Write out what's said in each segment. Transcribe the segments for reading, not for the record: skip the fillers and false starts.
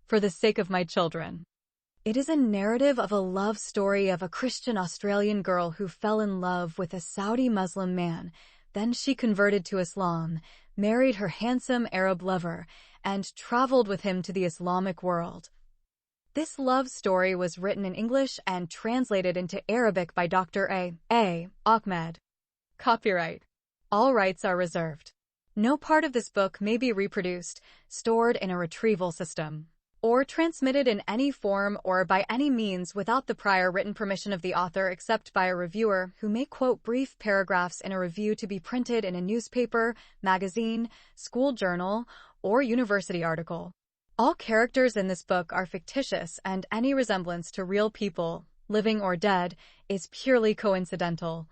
for the sake of my children. It is a narrative of a love story of a Christian Australian girl who fell in love with a Saudi Muslim man. Then she converted to Islam, married her handsome Arab lover, and traveled with him to the Islamic world. This love story was written in English and translated into Arabic by Dr. A. Ahmed. Copyright. All rights are reserved. No part of this book may be reproduced, stored in a retrieval system, or transmitted in any form or by any means without the prior written permission of the author except by a reviewer who may quote brief paragraphs in a review to be printed in a newspaper, magazine, school journal, or university article. All characters in this book are fictitious and any resemblance to real people, living or dead, is purely coincidental.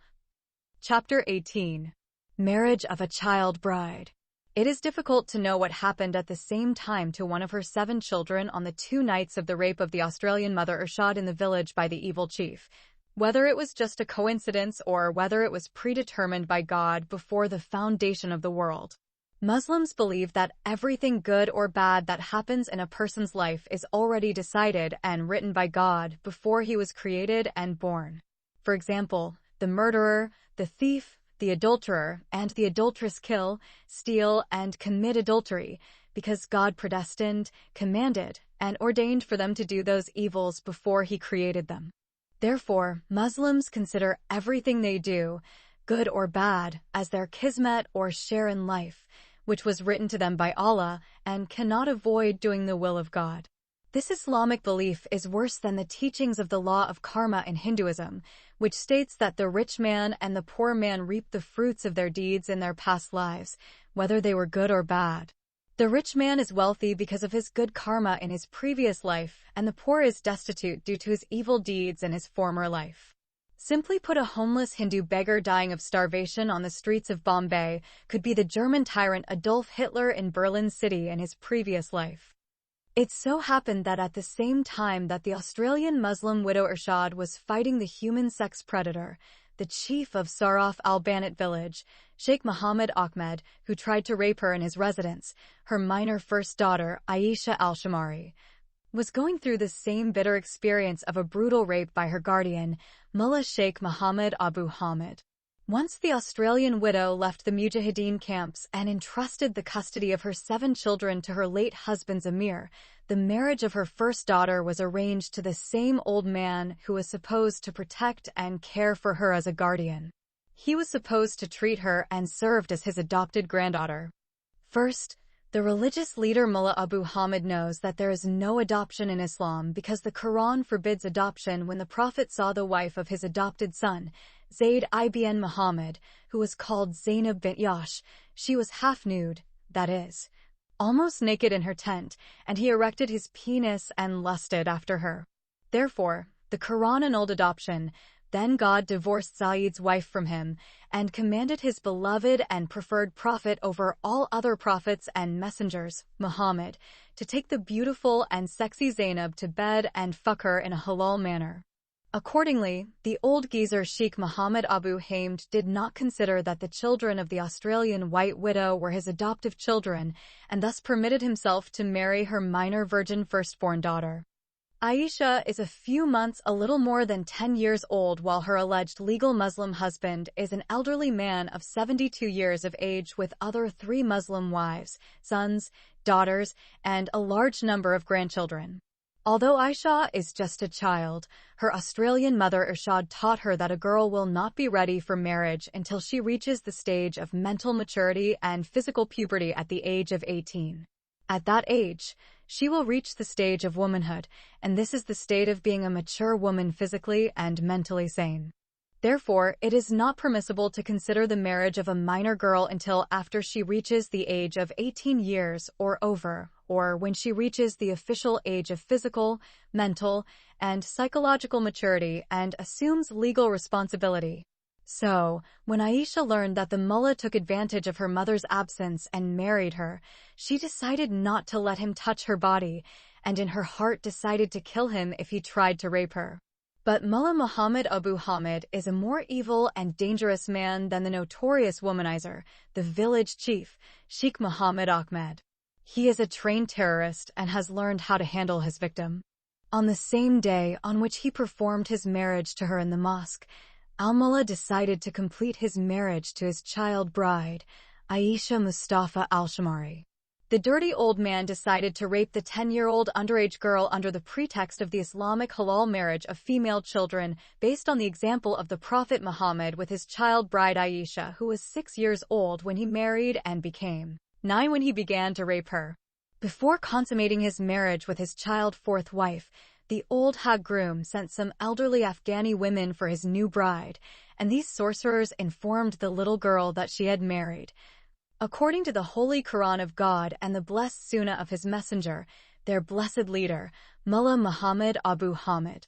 Chapter 18. Marriage of a Child Bride. It is difficult to know what happened at the same time to one of her 7 children on the 2 nights of the rape of the Australian mother Irshad in the village by the evil chief. Whether it was just a coincidence or whether it was predetermined by God before the foundation of the world. Muslims believe that everything good or bad that happens in a person's life is already decided and written by God before he was created and born. For example, the murderer, the thief, the adulterer, and the adulteress kill, steal, and commit adultery, because God predestined, commanded, and ordained for them to do those evils before he created them. Therefore, Muslims consider everything they do, good or bad, as their kismet or share in life, which was written to them by Allah, and cannot avoid doing the will of God. This Islamic belief is worse than the teachings of the law of karma in Hinduism, which states that the rich man and the poor man reap the fruits of their deeds in their past lives, whether they were good or bad. The rich man is wealthy because of his good karma in his previous life, and the poor is destitute due to his evil deeds in his former life. Simply put, a homeless Hindu beggar dying of starvation on the streets of Bombay could be the German tyrant Adolf Hitler in Berlin City in his previous life. It so happened that at the same time that the Australian Muslim widow Irshad was fighting the human sex predator, the chief of Saraf al-Banat village, Sheikh Muhammad Ahmed, who tried to rape her in his residence, her minor first daughter, Aisha al-Shamari, was going through the same bitter experience of a brutal rape by her guardian, Mullah Sheikh Muhammad Abu Hamid. Once the Australian widow left the Mujahideen camps and entrusted the custody of her 7 children to her late husband Amir, the marriage of her first daughter was arranged to the same old man who was supposed to protect and care for her as a guardian. He was supposed to treat her and served as his adopted granddaughter. First, the religious leader Mullah Abu Hamid knows that there is no adoption in Islam because the Quran forbids adoption. When the Prophet saw the wife of his adopted son, Zayd ibn Muhammad, who was called Zainab bint Yash, she was half nude, that is, almost naked in her tent, and he erected his penis and lusted after her. Therefore, the Quran annulled adoption. Then God divorced Zayd's wife from him and commanded his beloved and preferred prophet over all other prophets and messengers, Muhammad, to take the beautiful and sexy Zainab to bed and fuck her in a halal manner. Accordingly, the old geezer Sheikh Muhammad Abu Hamid did not consider that the children of the Australian white widow were his adoptive children and thus permitted himself to marry her minor virgin firstborn daughter. Aisha is a few months, a little more than 10 years old, while her alleged legal Muslim husband is an elderly man of 72 years of age with other 3 Muslim wives, sons, daughters, and a large number of grandchildren. Although Aisha is just a child, her Australian mother Irshad taught her that a girl will not be ready for marriage until she reaches the stage of mental maturity and physical puberty at the age of 18. At that age, she will reach the stage of womanhood, and this is the state of being a mature woman physically and mentally sane. Therefore, it is not permissible to consider the marriage of a minor girl until after she reaches the age of 18 years or over, or when she reaches the official age of physical, mental, and psychological maturity and assumes legal responsibility. So, when Aisha learned that the mullah took advantage of her mother's absence and married her, she decided not to let him touch her body, and in her heart decided to kill him if he tried to rape her. But Mullah Muhammad Abu Hamid is a more evil and dangerous man than the notorious womanizer, the village chief, Sheikh Muhammad Ahmed. He is a trained terrorist and has learned how to handle his victim. On the same day on which he performed his marriage to her in the mosque, Al-Mullah decided to complete his marriage to his child bride, Aisha Mustafa Al-Shamari. The dirty old man decided to rape the 10-year-old underage girl under the pretext of the Islamic halal marriage of female children based on the example of the Prophet Muhammad with his child bride Aisha, who was 6 years old when he married and became 9 when he began to rape her. Before consummating his marriage with his child's fourth wife, the old Hag groom sent some elderly Afghani women for his new bride, and these sorcerers informed the little girl that she had married. According to the Holy Quran of God and the blessed Sunnah of his messenger, their blessed leader, Mullah Muhammad Abu Hamid.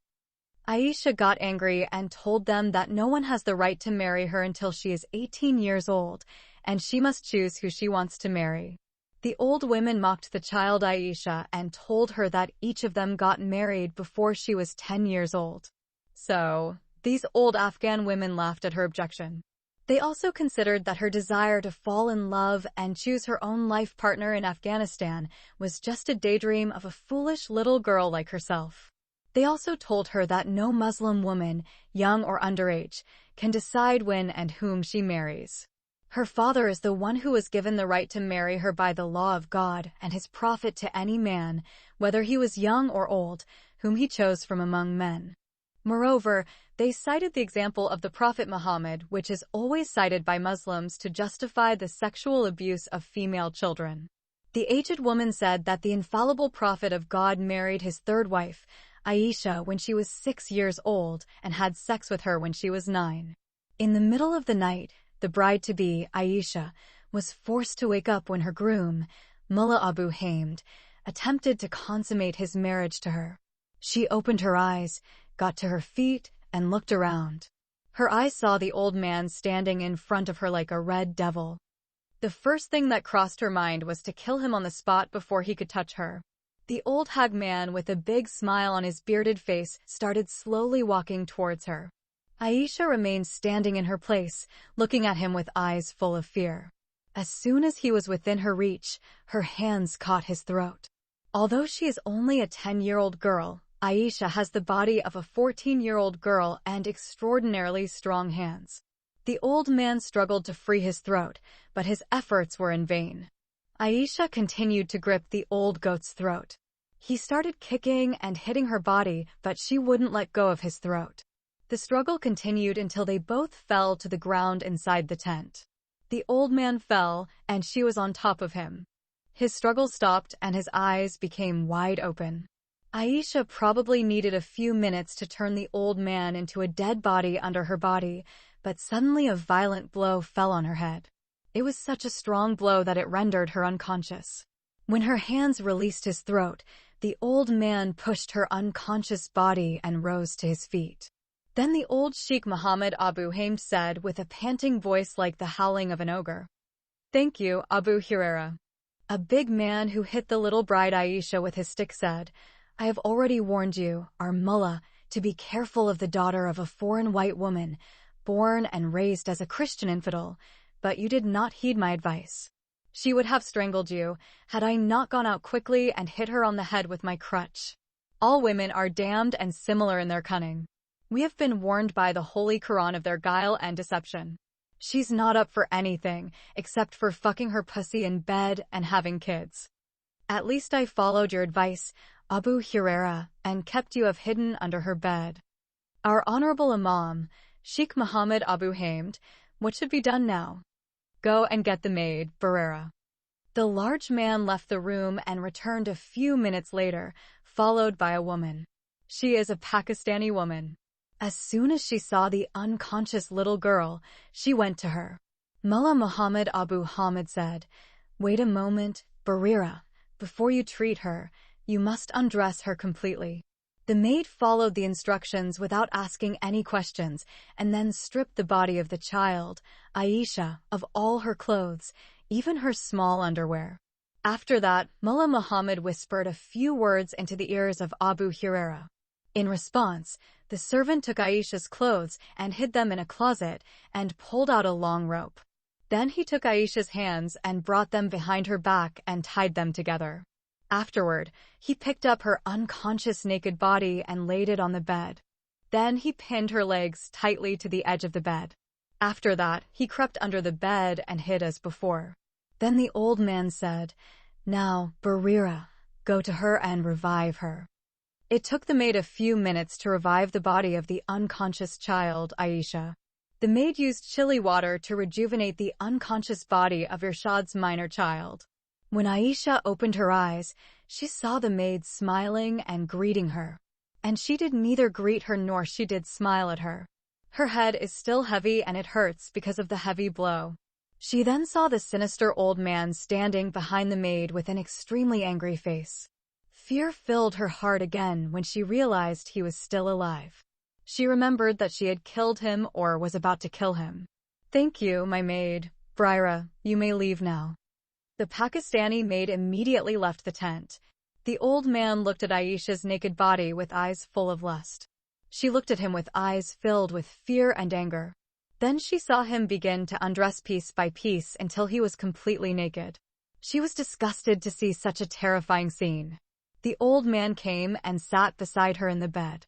Aisha got angry and told them that no one has the right to marry her until she is 18 years old, and she must choose who she wants to marry. The old women mocked the child Aisha and told her that each of them got married before she was 10 years old. So, these old Afghan women laughed at her objection. They also considered that her desire to fall in love and choose her own life partner in Afghanistan was just a daydream of a foolish little girl like herself. They also told her that no Muslim woman, young or underage, can decide when and whom she marries. Her father is the one who was given the right to marry her by the law of God and his prophet to any man, whether he was young or old, whom he chose from among men. Moreover, they cited the example of the Prophet Muhammad, which is always cited by Muslims to justify the sexual abuse of female children. The aged woman said that the infallible Prophet of God married his third wife, Aisha, when she was 6 years old and had sex with her when she was 9. In the middle of the night, the bride-to-be, Aisha, was forced to wake up when her groom, Mullah Abu Hamid, attempted to consummate his marriage to her. She opened her eyes, got to her feet, and looked around. Her eyes saw the old man standing in front of her like a red devil. The first thing that crossed her mind was to kill him on the spot before he could touch her. The old hag man with a big smile on his bearded face started slowly walking towards her. Aisha remained standing in her place, looking at him with eyes full of fear. As soon as he was within her reach, her hands caught his throat. Although she is only a 10-year-old girl, Aisha has the body of a 14-year-old girl and extraordinarily strong hands. The old man struggled to free his throat, but his efforts were in vain. Aisha continued to grip the old goat's throat. He started kicking and hitting her body, but she wouldn't let go of his throat. The struggle continued until they both fell to the ground inside the tent. The old man fell, and she was on top of him. His struggle stopped and his eyes became wide open. Aisha probably needed a few minutes to turn the old man into a dead body under her body, but suddenly a violent blow fell on her head. It was such a strong blow that it rendered her unconscious. When her hands released his throat, the old man pushed her unconscious body and rose to his feet. Then the old Sheikh Muhammad Abu Hamid said with a panting voice like the howling of an ogre, "Thank you, Abu Huraira." A big man who hit the little bride Aisha with his stick said, "I have already warned you, our mullah, to be careful of the daughter of a foreign white woman, born and raised as a Christian infidel, but you did not heed my advice. She would have strangled you, had I not gone out quickly and hit her on the head with my crutch. All women are damned and similar in their cunning. We have been warned by the Holy Quran of their guile and deception. She's not up for anything, except for fucking her pussy in bed and having kids. At least I followed your advice, Abu Huraira, and kept you hidden under her bed." Our honorable Imam, Sheikh Muhammad Abu Hamid, what should be done now? Go and get the maid, Barrera. The large man left the room and returned a few minutes later, followed by a woman. She is a Pakistani woman. As soon as she saw the unconscious little girl, she went to her. Mullah Muhammad Abu Hamid said, "Wait a moment, Barrera. Before you treat her, you must undress her completely." The maid followed the instructions without asking any questions and then stripped the body of the child, Aisha, of all her clothes, even her small underwear. After that, Mullah Muhammad whispered a few words into the ears of Abu Huraira. In response, the servant took Aisha's clothes and hid them in a closet and pulled out a long rope. Then he took Aisha's hands and brought them behind her back and tied them together. Afterward, he picked up her unconscious naked body and laid it on the bed. Then he pinned her legs tightly to the edge of the bed. After that, he crept under the bed and hid as before. Then the old man said, "Now, Barira, go to her and revive her." It took the maid a few minutes to revive the body of the unconscious child, Aisha. The maid used chili water to rejuvenate the unconscious body of Irshad's minor child. When Aisha opened her eyes, she saw the maid smiling and greeting her. And she did neither greet her nor she did smile at her. Her head is still heavy and it hurts because of the heavy blow. She then saw the sinister old man standing behind the maid with an extremely angry face. Fear filled her heart again when she realized he was still alive. She remembered that she had killed him or was about to kill him. "Thank you, my maid. Barira, you may leave now." The Pakistani maid immediately left the tent. The old man looked at Aisha's naked body with eyes full of lust. She looked at him with eyes filled with fear and anger. Then she saw him begin to undress piece by piece until he was completely naked. She was disgusted to see such a terrifying scene. The old man came and sat beside her in the bed.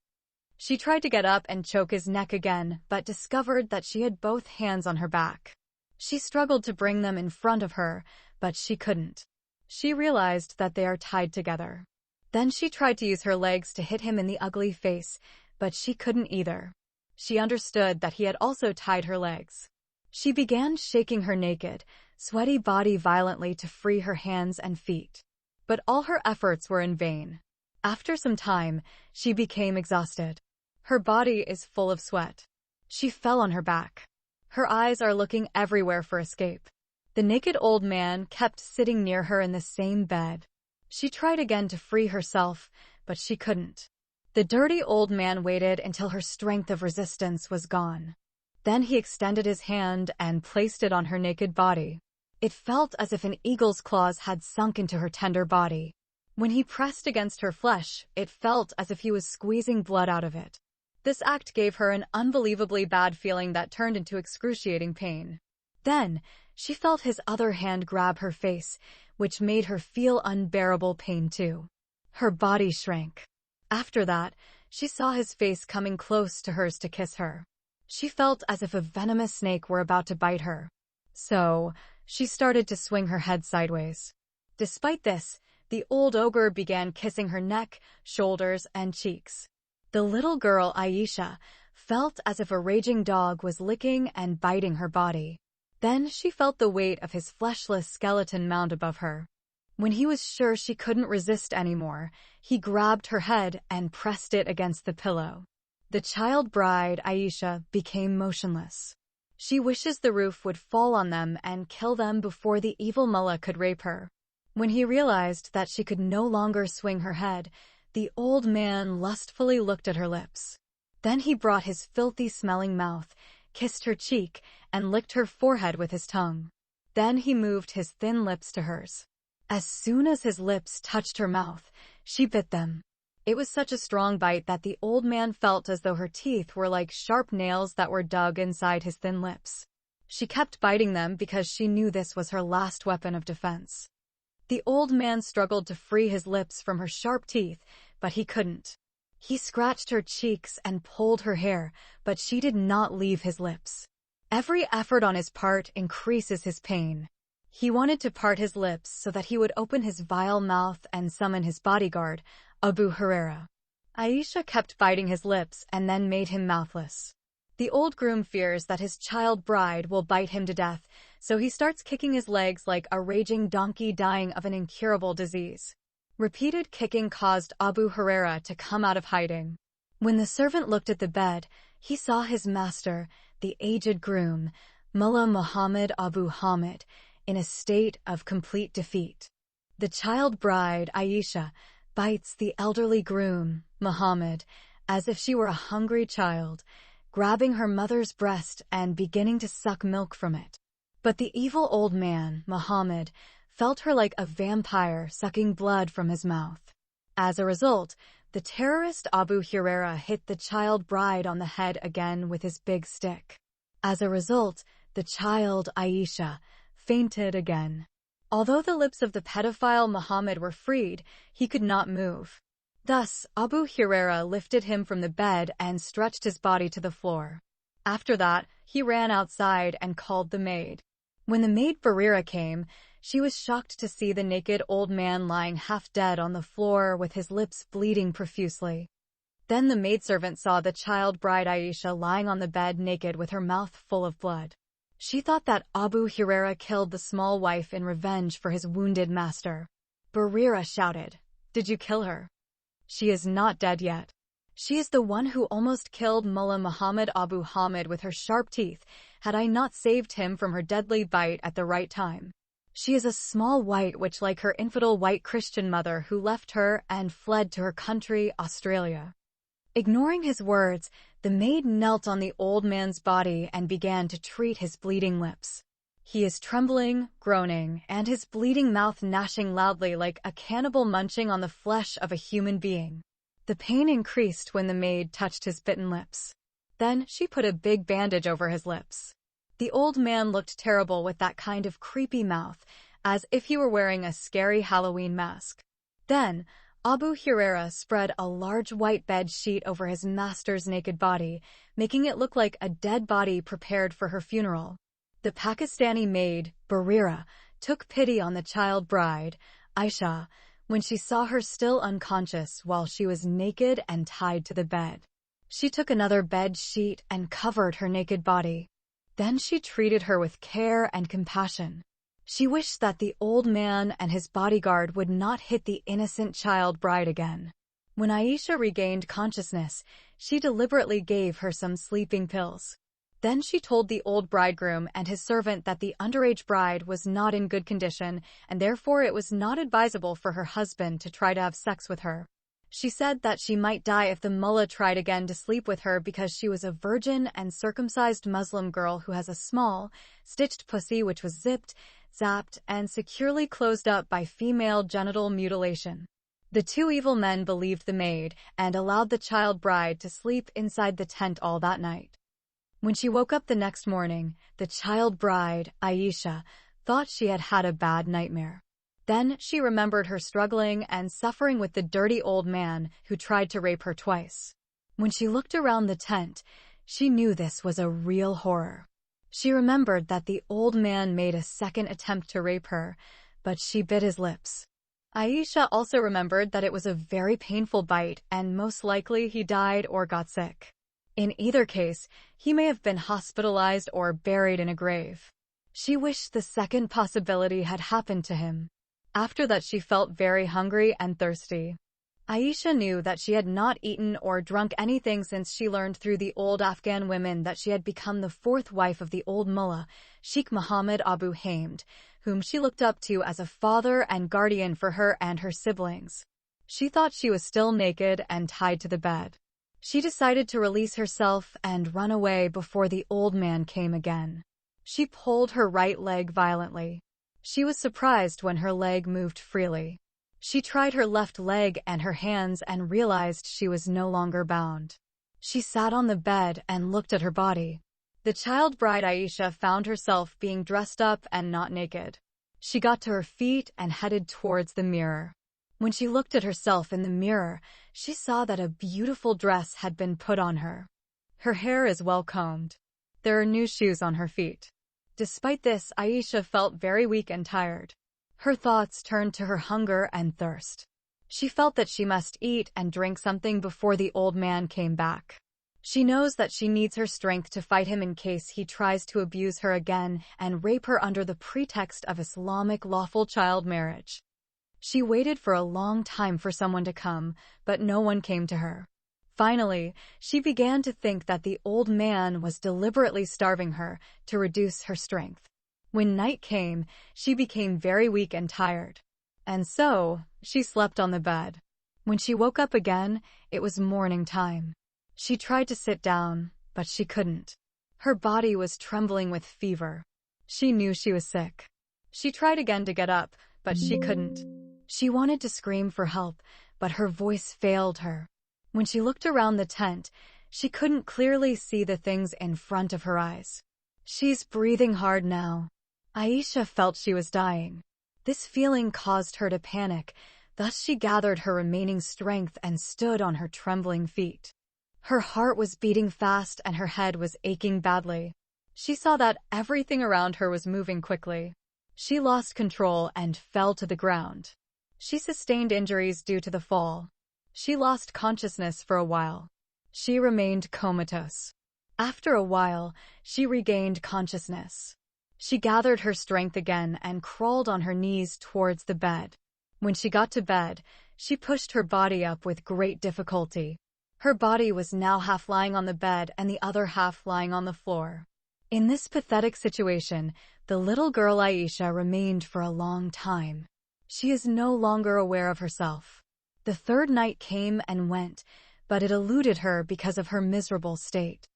She tried to get up and choke his neck again, but discovered that she had both hands on her back. She struggled to bring them in front of her, but she couldn't. She realized that they are tied together. Then she tried to use her legs to hit him in the ugly face, but she couldn't either. She understood that he had also tied her legs. She began shaking her naked, sweaty body violently to free her hands and feet. But all her efforts were in vain. After some time, she became exhausted. Her body is full of sweat. She fell on her back. Her eyes are looking everywhere for escape. The naked old man kept sitting near her in the same bed. She tried again to free herself, but she couldn't. The dirty old man waited until her strength of resistance was gone. Then he extended his hand and placed it on her naked body. It felt as if an eagle's claws had sunk into her tender body. When he pressed against her flesh, it felt as if he was squeezing blood out of it. This act gave her an unbelievably bad feeling that turned into excruciating pain. Then, she felt his other hand grab her face, which made her feel unbearable pain too. Her body shrank. After that, she saw his face coming close to hers to kiss her. She felt as if a venomous snake were about to bite her. So, she started to swing her head sideways. Despite this, the old ogre began kissing her neck, shoulders, and cheeks. The little girl, Aisha, felt as if a raging dog was licking and biting her body. Then she felt the weight of his fleshless skeleton mound above her. When he was sure she couldn't resist anymore, he grabbed her head and pressed it against the pillow. The child bride, Aisha, became motionless. She wishes the roof would fall on them and kill them before the evil mullah could rape her. When he realized that she could no longer swing her head, the old man lustfully looked at her lips. Then he brought his filthy-smelling mouth, kissed her cheek, and licked her forehead with his tongue. Then he moved his thin lips to hers. As soon as his lips touched her mouth, she bit them. It was such a strong bite that the old man felt as though her teeth were like sharp nails that were dug inside his thin lips. She kept biting them because she knew this was her last weapon of defense. The old man struggled to free his lips from her sharp teeth, but he couldn't. He scratched her cheeks and pulled her hair, but she did not leave his lips. Every effort on his part increases his pain. He wanted to part his lips so that he would open his vile mouth and summon his bodyguard, Abu Huraira. Aisha kept biting his lips and then made him mouthless. The old groom fears that his child bride will bite him to death, so he starts kicking his legs like a raging donkey dying of an incurable disease. Repeated kicking caused Abu Huraira to come out of hiding. When the servant looked at the bed, he saw his master, the aged groom, Mullah Muhammad Abu Hamid, in a state of complete defeat. The child bride, Aisha, bites the elderly groom, Muhammad, as if she were a hungry child, grabbing her mother's breast and beginning to suck milk from it. But the evil old man, Muhammad, felt her like a vampire sucking blood from his mouth. As a result, the terrorist Abu Huraira hit the child bride on the head again with his big stick. As a result, The child, Aisha, fainted again. Although the lips of the pedophile Muhammad were freed, he could not move. Thus, Abu Huraira lifted him from the bed and stretched his body to the floor. After that, he ran outside and called the maid. When the maid Barira came, she was shocked to see the naked old man lying half dead on the floor with his lips bleeding profusely. Then the maidservant saw the child bride Aisha lying on the bed naked with her mouth full of blood. She thought that Abu Huraira killed the small wife in revenge for his wounded master. Barira shouted, "Did you kill her? She is not dead yet. She is the one who almost killed Mullah Muhammad Abu Hamid with her sharp teeth, had I not saved him from her deadly bite at the right time. She is a small white witch like her infidel white Christian mother who left her and fled to her country, Australia." Ignoring his words, the maid knelt on the old man's body and began to treat his bleeding lips. He is trembling, groaning, and his bleeding mouth gnashing loudly like a cannibal munching on the flesh of a human being. The pain increased when the maid touched his bitten lips. Then she put a big bandage over his lips. The old man looked terrible with that kind of creepy mouth, as if he were wearing a scary Halloween mask. Then, Abu Huraira spread a large white bed sheet over his master's naked body, making it look like a dead body prepared for her funeral. The Pakistani maid, Barira, took pity on the child bride, Aisha, when she saw her still unconscious while she was naked and tied to the bed. She took another bed sheet and covered her naked body. Then she treated her with care and compassion. She wished that the old man and his bodyguard would not hit the innocent child bride again. When Aisha regained consciousness, she deliberately gave her some sleeping pills. Then she told the old bridegroom and his servant that the underage bride was not in good condition and therefore it was not advisable for her husband to try to have sex with her. She said that she might die if the mullah tried again to sleep with her because she was a virgin and circumcised Muslim girl who has a small, stitched pussy which was zipped, zapped, and securely closed up by female genital mutilation. The two evil men believed the maid and allowed the child bride to sleep inside the tent all that night. When she woke up the next morning, the child bride, Aisha, thought she had had a bad nightmare. Then she remembered her struggling and suffering with the dirty old man who tried to rape her twice. When she looked around the tent, she knew this was a real horror. She remembered that the old man made a second attempt to rape her, but she bit his lips. Aisha also remembered that it was a very painful bite and most likely he died or got sick. In either case, he may have been hospitalized or buried in a grave. She wished the second possibility had happened to him. After that, she felt very hungry and thirsty. Aisha knew that she had not eaten or drunk anything since she learned through the old Afghan women that she had become the fourth wife of the old mullah, Sheikh Muhammad Abu Hamid, whom she looked up to as a father and guardian for her and her siblings. She thought she was still naked and tied to the bed. She decided to release herself and run away before the old man came again. She pulled her right leg violently. She was surprised when her leg moved freely. She tried her left leg and her hands and realized she was no longer bound. She sat on the bed and looked at her body. The child bride Aisha found herself being dressed up and not naked. She got to her feet and headed towards the mirror. When she looked at herself in the mirror, she saw that a beautiful dress had been put on her. Her hair is well combed. There are new shoes on her feet. Despite this, Aisha felt very weak and tired. Her thoughts turned to her hunger and thirst. She felt that she must eat and drink something before the old man came back. She knows that she needs her strength to fight him in case he tries to abuse her again and rape her under the pretext of Islamic lawful child marriage. She waited for a long time for someone to come, but no one came to her. Finally, she began to think that the old man was deliberately starving her to reduce her strength. When night came, she became very weak and tired. And so, she slept on the bed. When she woke up again, it was morning time. She tried to sit down, but she couldn't. Her body was trembling with fever. She knew she was sick. She tried again to get up, but she couldn't. She wanted to scream for help, but her voice failed her. When she looked around the tent, she couldn't clearly see the things in front of her eyes. She's breathing hard now. Aisha felt she was dying. This feeling caused her to panic, thus she gathered her remaining strength and stood on her trembling feet. Her heart was beating fast and her head was aching badly. She saw that everything around her was moving quickly. She lost control and fell to the ground. She sustained injuries due to the fall. She lost consciousness for a while. She remained comatose. After a while, she regained consciousness. She gathered her strength again and crawled on her knees towards the bed. When she got to bed, she pushed her body up with great difficulty. Her body was now half lying on the bed and the other half lying on the floor. In this pathetic situation, the little girl Aisha remained for a long time. She is no longer aware of herself. The third night came and went, but it eluded her because of her miserable state.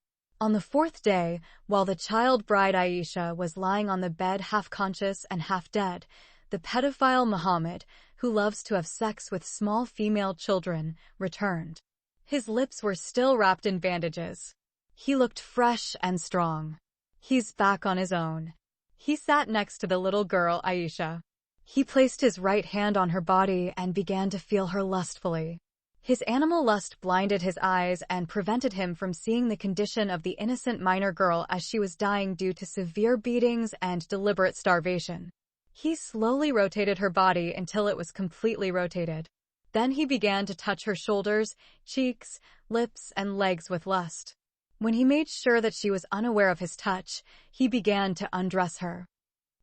On the fourth day, while the child bride Aisha was lying on the bed half conscious and half dead, the pedophile Muhammad, who loves to have sex with small female children, returned. His lips were still wrapped in bandages. He looked fresh and strong. He's back on his own. He sat next to the little girl Aisha. He placed his right hand on her body and began to feel her lustfully. His animal lust blinded his eyes and prevented him from seeing the condition of the innocent minor girl as she was dying due to severe beatings and deliberate starvation. He slowly rotated her body until it was completely rotated. Then he began to touch her shoulders, cheeks, lips, and legs with lust. When he made sure that she was unaware of his touch, he began to undress her.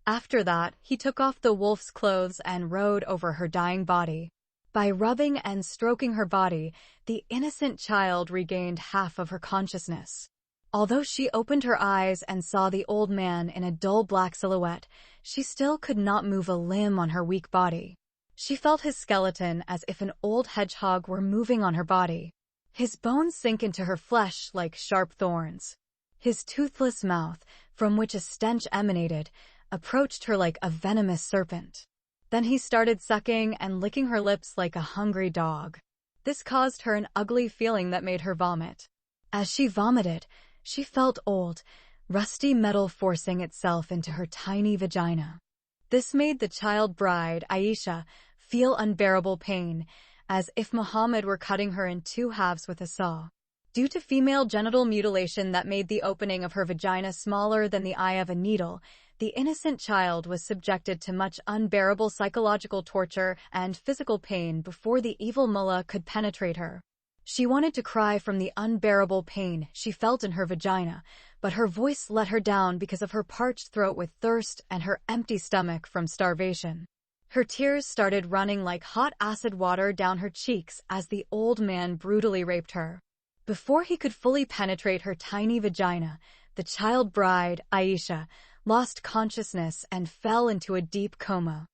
After that, he took off the wolf's clothes and rode over her dying body. By rubbing and stroking her body, the innocent child regained half of her consciousness. Although she opened her eyes and saw the old man in a dull black silhouette, she still could not move a limb on her weak body. She felt his skeleton as if an old hedgehog were moving on her body. His bones sink into her flesh like sharp thorns. His toothless mouth, from which a stench emanated, approached her like a venomous serpent. Then he started sucking and licking her lips like a hungry dog. This caused her an ugly feeling that made her vomit. As she vomited, she felt old, rusty metal forcing itself into her tiny vagina. This made the child bride, Aisha, feel unbearable pain, as if Muhammad were cutting her in two halves with a saw. Due to female genital mutilation that made the opening of her vagina smaller than the eye of a needle, the innocent child was subjected to much unbearable psychological torture and physical pain before the evil mullah could penetrate her. She wanted to cry from the unbearable pain she felt in her vagina, but her voice let her down because of her parched throat with thirst and her empty stomach from starvation. Her tears started running like hot acid water down her cheeks as the old man brutally raped her. Before he could fully penetrate her tiny vagina, the child bride, Aisha, lost consciousness and fell into a deep coma.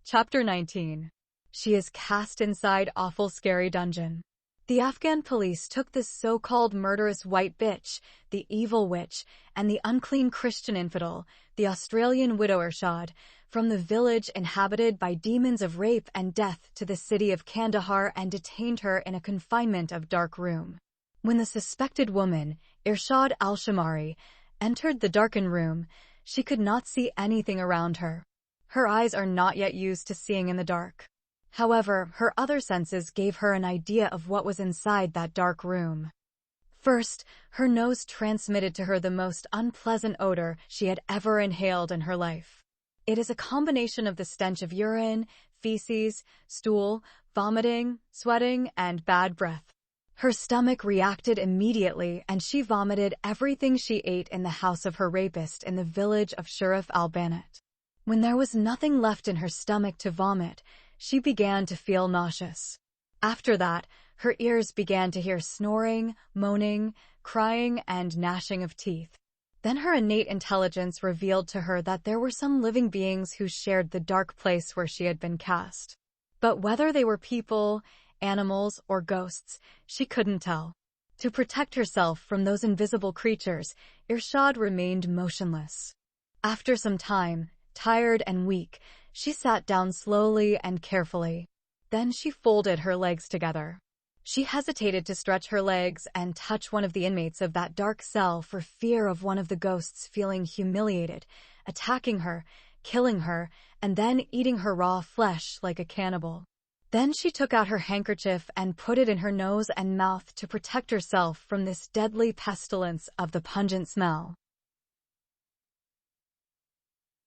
Chapter 19. She is cast inside awful scary dungeon. The Afghan police took this so-called murderous white bitch, the evil witch, and the unclean Christian infidel, the Australian widow Irshad, from the village inhabited by demons of rape and death to the city of Kandahar and detained her in a confinement of dark room. When the suspected woman, Irshad al-Shamari, entered the darkened room, she could not see anything around her. Her eyes are not yet used to seeing in the dark. However, her other senses gave her an idea of what was inside that dark room. First, her nose transmitted to her the most unpleasant odor she had ever inhaled in her life. It is a combination of the stench of urine, feces, stool, vomiting, sweating, and bad breath. Her stomach reacted immediately and she vomited everything she ate in the house of her rapist in the village of Shurif al-Banat. When there was nothing left in her stomach to vomit, she began to feel nauseous. After that, her ears began to hear snoring, moaning, crying, and gnashing of teeth. Then her innate intelligence revealed to her that there were some living beings who shared the dark place where she had been cast. But whether they were people, animals, or ghosts, she couldn't tell. To protect herself from those invisible creatures, Irshad remained motionless. After some time, Tired and weak, she sat down slowly and carefully. Then she folded her legs together. She hesitated to stretch her legs and touch one of the inmates of that dark cell for fear of one of the ghosts feeling humiliated, attacking her, killing her, and then eating her raw flesh like a cannibal. Then she took out her handkerchief and put it in her nose and mouth to protect herself from this deadly pestilence of the pungent smell.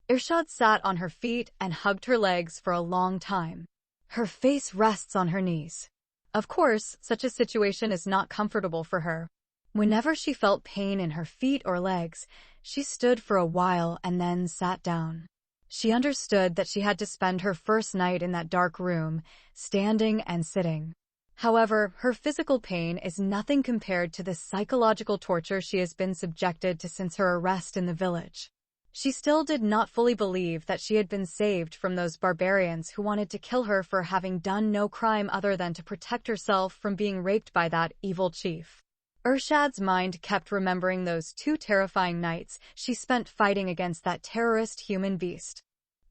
Irshad sat on her feet and hugged her legs for a long time. Her face rests on her knees. Of course, such a situation is not comfortable for her. Whenever she felt pain in her feet or legs, she stood for a while and then sat down. She understood that she had to spend her first night in that dark room, standing and sitting. However, her physical pain is nothing compared to the psychological torture she has been subjected to since her arrest in the village. She still did not fully believe that she had been saved from those barbarians who wanted to kill her for having done no crime other than to protect herself from being raped by that evil chief. Irshad's mind kept remembering those 2 terrifying nights she spent fighting against that terrorist human beast.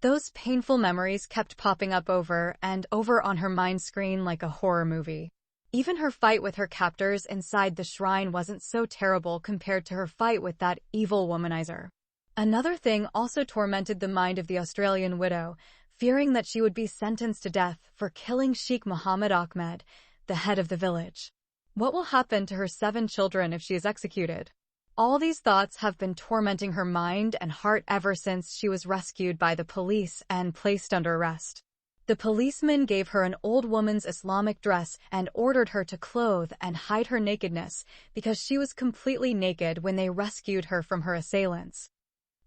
Those painful memories kept popping up over and over on her mind screen like a horror movie. Even her fight with her captors inside the shrine wasn't so terrible compared to her fight with that evil womanizer. Another thing also tormented the mind of the Australian widow, fearing that she would be sentenced to death for killing Sheikh Muhammad Ahmed, the head of the village. What will happen to her 7 children if she is executed? All these thoughts have been tormenting her mind and heart ever since she was rescued by the police and placed under arrest. The policeman gave her an old woman's Islamic dress and ordered her to clothe and hide her nakedness because she was completely naked when they rescued her from her assailants.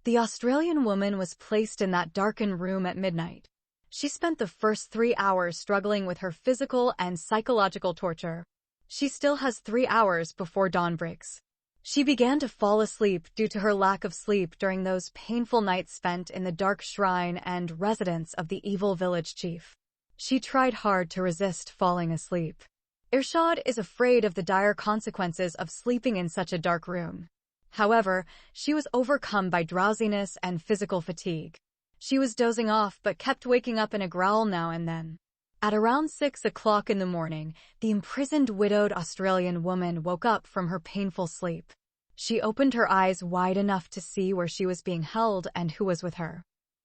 The Australian woman was placed in that darkened room at midnight. She spent the first 3 hours struggling with her physical and psychological torture. She still has 3 hours before dawn breaks. She began to fall asleep due to her lack of sleep during those painful nights spent in the dark shrine and residence of the evil village chief. She tried hard to resist falling asleep. Irshad is afraid of the dire consequences of sleeping in such a dark room. However, she was overcome by drowsiness and physical fatigue. She was dozing off but kept waking up in a growl now and then. At around 6 o'clock in the morning, the imprisoned widowed Australian woman woke up from her painful sleep. She opened her eyes wide enough to see where she was being held and who was with her.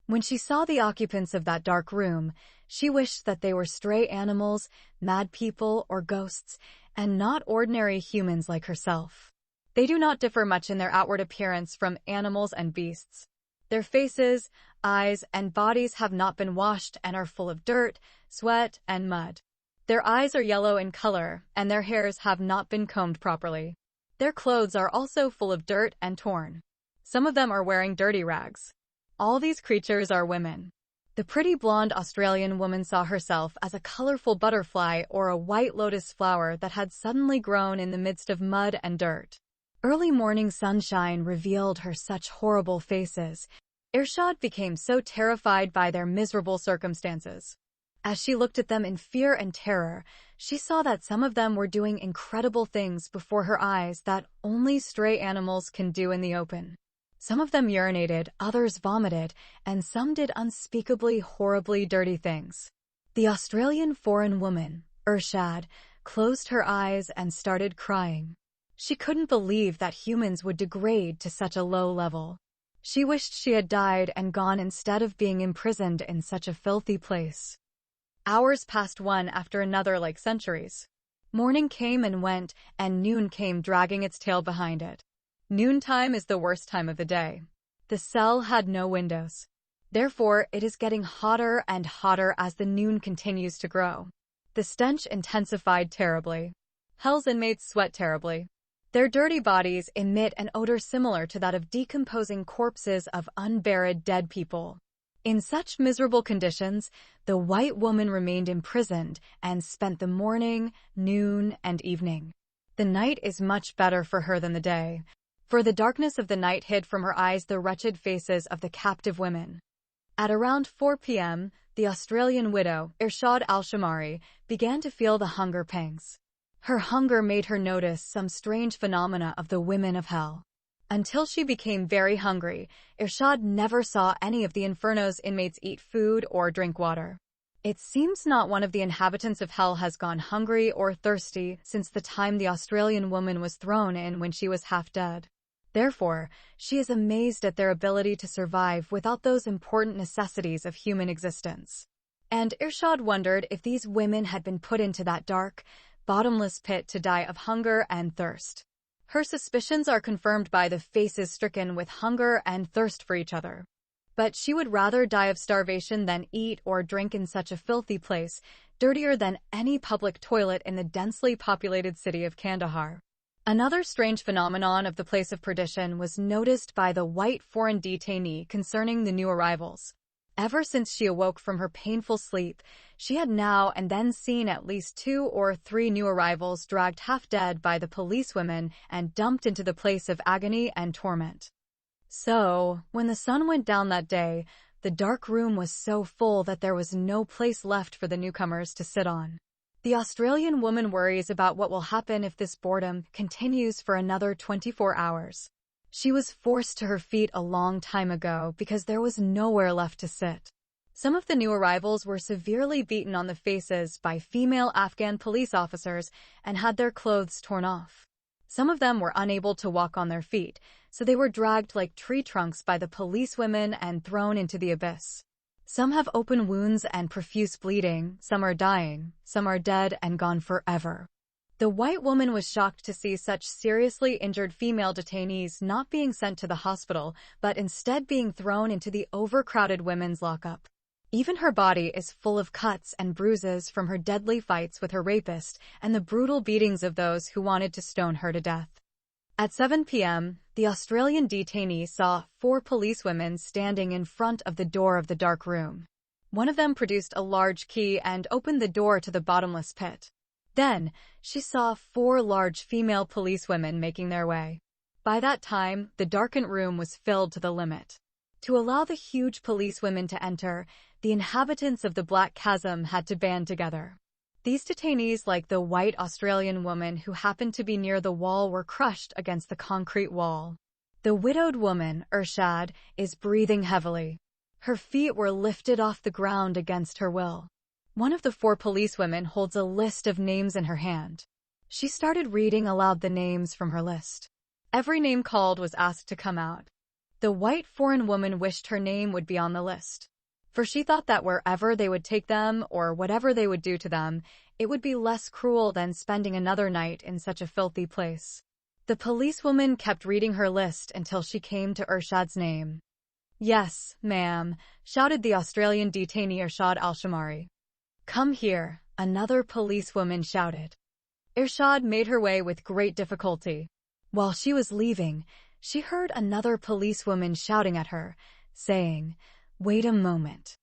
When she saw the occupants of that dark room, she wished that they were stray animals, mad people, or ghosts, and not ordinary humans like herself. They do not differ much in their outward appearance from animals and beasts. Their faces, eyes, and bodies have not been washed and are full of dirt, sweat, and mud. Their eyes are yellow in color, and their hairs have not been combed properly. Their clothes are also full of dirt and torn. Some of them are wearing dirty rags. All these creatures are women. The pretty blonde Australian woman saw herself as a colorful butterfly or a white lotus flower that had suddenly grown in the midst of mud and dirt. Early morning sunshine revealed her such horrible faces. Irshad became so terrified by their miserable circumstances. As she looked at them in fear and terror, she saw that some of them were doing incredible things before her eyes that only stray animals can do in the open. Some of them urinated, others vomited, and some did unspeakably horribly dirty things. The Australian foreign woman, Irshad, closed her eyes and started crying. She couldn't believe that humans would degrade to such a low level. She wished she had died and gone instead of being imprisoned in such a filthy place. Hours passed one after another like centuries. Morning came and went, and noon came dragging its tail behind it. Noontime is the worst time of the day. The cell had no windows. Therefore, it is getting hotter and hotter as the noon continues to grow. The stench intensified terribly. Hell's inmates sweat terribly. Their dirty bodies emit an odor similar to that of decomposing corpses of unburied dead people. In such miserable conditions, the white woman remained imprisoned and spent the morning, noon, and evening. The night is much better for her than the day, for the darkness of the night hid from her eyes the wretched faces of the captive women. At around 4 p.m., the Australian widow, Irshad Al-Shamari, began to feel the hunger pangs. Her hunger made her notice some strange phenomena of the women of hell. Until she became very hungry, Irshad never saw any of the Inferno's inmates eat food or drink water. It seems not one of the inhabitants of hell has gone hungry or thirsty since the time the Australian woman was thrown in when she was half dead. Therefore, she is amazed at their ability to survive without those important necessities of human existence. And Irshad wondered if these women had been put into that dark, bottomless pit to die of hunger and thirst. Her suspicions are confirmed by the faces stricken with hunger and thirst for each other. But she would rather die of starvation than eat or drink in such a filthy place, dirtier than any public toilet in the densely populated city of Kandahar. Another strange phenomenon of the place of perdition was noticed by the white foreign detainee concerning the new arrivals. Ever since she awoke from her painful sleep, she had now and then seen at least 2 or 3 new arrivals dragged half-dead by the policewomen and dumped into the place of agony and torment. So, when the sun went down that day, the dark room was so full that there was no place left for the newcomers to sit on. The Australian woman worries about what will happen if this boredom continues for another 24 hours. She was forced to her feet a long time ago because there was nowhere left to sit. Some of the new arrivals were severely beaten on the faces by female Afghan police officers and had their clothes torn off. Some of them were unable to walk on their feet, so they were dragged like tree trunks by the policewomen and thrown into the abyss. Some have open wounds and profuse bleeding, some are dying, some are dead and gone forever. The white woman was shocked to see such seriously injured female detainees not being sent to the hospital, but instead being thrown into the overcrowded women's lockup. Even her body is full of cuts and bruises from her deadly fights with her rapist and the brutal beatings of those who wanted to stone her to death. At 7 p.m., the Australian detainee saw 4 policewomen standing in front of the door of the dark room. One of them produced a large key and opened the door to the bottomless pit. Then, she saw 4 large female policewomen making their way. By that time, the darkened room was filled to the limit. To allow the huge policewomen to enter, the inhabitants of the Black Chasm had to band together. These detainees, like the white Australian woman who happened to be near the wall, were crushed against the concrete wall. The widowed woman, Irshad, is breathing heavily. Her feet were lifted off the ground against her will. One of the 4 policewomen holds a list of names in her hand. She started reading aloud the names from her list. Every name called was asked to come out. The white foreign woman wished her name would be on the list, for she thought that wherever they would take them or whatever they would do to them, it would be less cruel than spending another night in such a filthy place. The policewoman kept reading her list until she came to Irshad's name. "Yes, ma'am," shouted the Australian detainee Irshad Al-Shamari. "Come here," another policewoman shouted. Irshad made her way with great difficulty. While she was leaving, she heard another policewoman shouting at her, saying, "Wait a moment."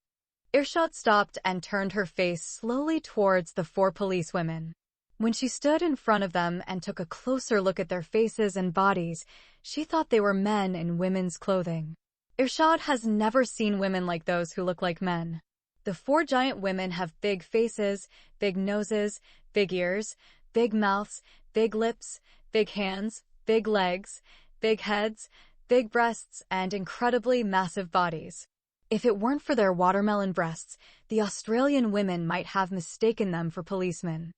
Irshad stopped and turned her face slowly towards the 4 policewomen. When she stood in front of them and took a closer look at their faces and bodies, she thought they were men in women's clothing. Irshad has never seen women like those who look like men. The 4 giant women have big faces, big noses, big ears, big mouths, big lips, big hands, big legs, big heads, big breasts, and incredibly massive bodies. If it weren't for their watermelon breasts, the Australian women might have mistaken them for policemen.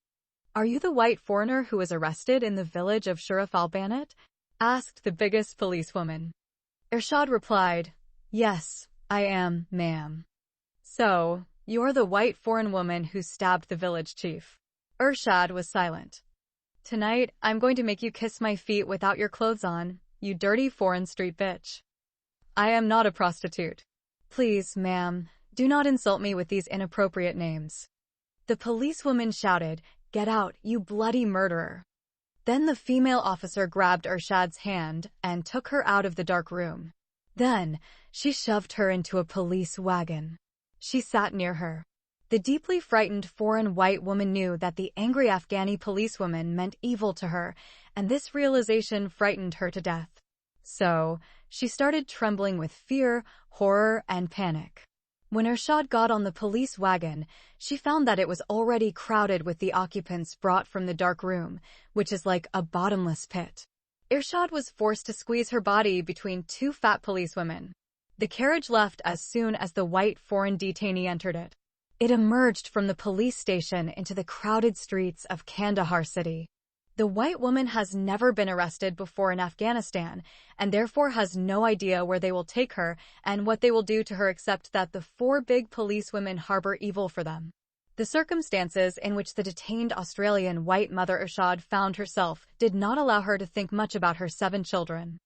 "Are you the white foreigner who was arrested in the village of Shuraf al-Banat?" asked the biggest policewoman. Irshad replied, "Yes, I am, ma'am." "So, you're the white foreign woman who stabbed the village chief." Irshad was silent. "Tonight, I'm going to make you kiss my feet without your clothes on, you dirty foreign street bitch. I am not a prostitute. Please, ma'am, do not insult me with these inappropriate names." The policewoman shouted, "Get out, you bloody murderer." Then the female officer grabbed Irshad's hand and took her out of the dark room. Then, she shoved her into a police wagon. She sat near her. The deeply frightened foreign white woman knew that the angry Afghani policewoman meant evil to her, and this realization frightened her to death. So, she started trembling with fear, horror, and panic. When Irshad got on the police wagon, she found that it was already crowded with the occupants brought from the dark room, which is like a bottomless pit. Irshad was forced to squeeze her body between two fat policewomen. The carriage left as soon as the white foreign detainee entered it. It emerged from the police station into the crowded streets of Kandahar city. The white woman has never been arrested before in Afghanistan, and therefore has no idea where they will take her and what they will do to her except that the four big policewomen harbor evil for them. The circumstances in which the detained Australian white mother Irshad found herself did not allow her to think much about her 7 children.